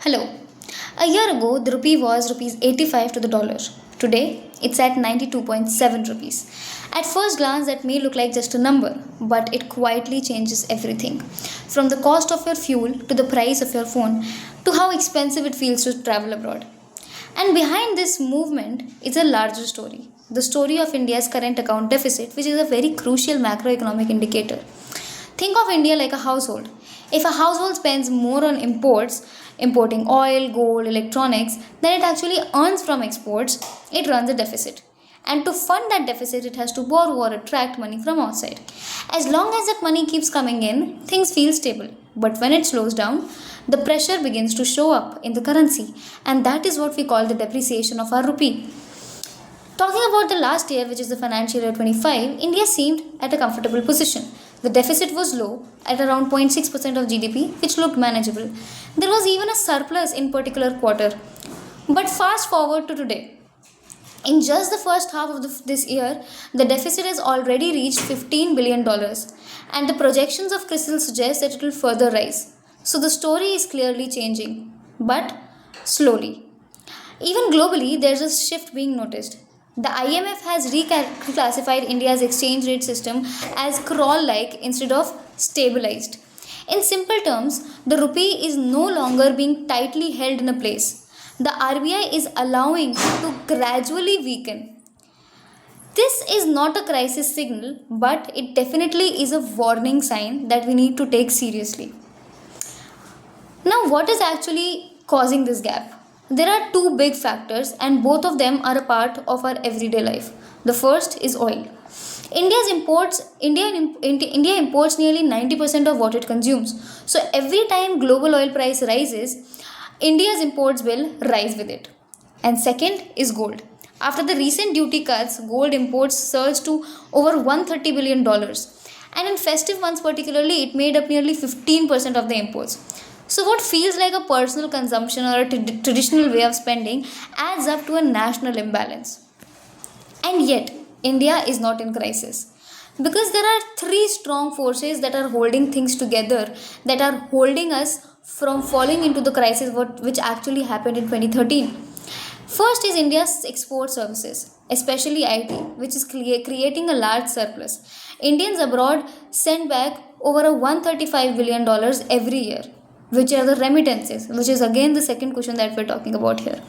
Hello. A year ago, the rupee was rupees 85 to the dollar. Today, it's at 92.7 rupees. At first glance, that may look like just a number, but it quietly changes everything. From the cost of your fuel to the price of your phone to how expensive it feels to travel abroad. And behind this movement is a larger story, the story of India's current account deficit, which is a very crucial macroeconomic indicator. Think of India like a household. If a household spends more on imports, importing oil, gold, electronics, than it actually earns from exports, it runs a deficit. And to fund that deficit, it has to borrow or attract money from outside. As long as that money keeps coming in, things feel stable. But when it slows down, the pressure begins to show up in the currency, and that is what we call the depreciation of our rupee. Talking about the last year, which is the financial year 25, India seemed at a comfortable position. The deficit was low at around 0.6% of GDP, which looked manageable. There was even a surplus in particular quarter. But fast forward to today. In just the first half of this year, the deficit has already reached $15 billion, and the projections of CRISIL suggest that it will further rise. So the story is clearly changing, but slowly. Even globally, there's a shift being noticed. The IMF has reclassified India's exchange rate system as crawl like instead of stabilized. In simple terms, the rupee is no longer being tightly held in a place. The RBI is allowing it to gradually weaken. This is not a crisis signal, but it definitely is a warning sign that we need to take seriously. Now, what is actually causing this gap? There are two big factors, and both of them are a part of our everyday life. The first is oil. India imports nearly 90% of what it consumes. So every time global oil price rises, India's imports will rise with it. And second is gold. After the recent duty cuts, gold imports surged to over $130 billion. And in festive months particularly, it made up nearly 15% of the imports. So, what feels like a personal consumption or a traditional way of spending adds up to a national imbalance. And yet, India is not in crisis. Because there are three strong forces that are holding things together, that are holding us from falling into the crisis which actually happened in 2013. First is India's export services, especially IT, which is creating a large surplus. Indians abroad send back over a $135 billion every year, which are the remittances, which is again the second question that we're talking about here.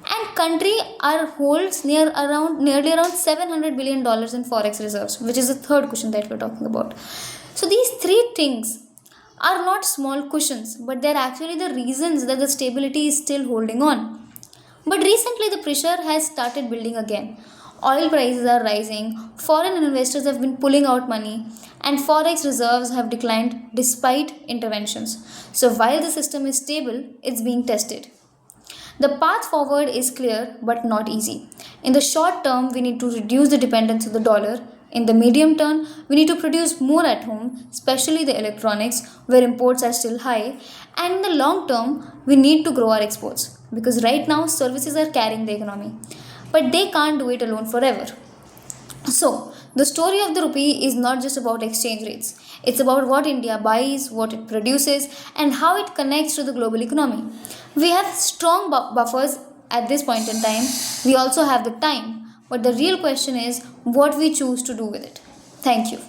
And country holds nearly around $700 billion in forex reserves, which is the third question that we're talking about. So these three things are not small cushions, but they're actually the reasons that the stability is still holding on. But recently the pressure has started building again. Oil prices are rising, foreign investors have been pulling out money, and forex reserves have declined despite interventions. So while the system is stable, it's being tested. The path forward is clear but not easy. In the short term, we need to reduce the dependence on the dollar. In the medium term, we need to produce more at home, especially the electronics, where imports are still high. And in the long term, we need to grow our exports because right now services are carrying the economy. But they can't do it alone forever. So, the story of the rupee is not just about exchange rates. It's about what India buys, what it produces, and how it connects to the global economy. We have strong buffers at this point in time. We also have the time. But the real question is what we choose to do with it. Thank you.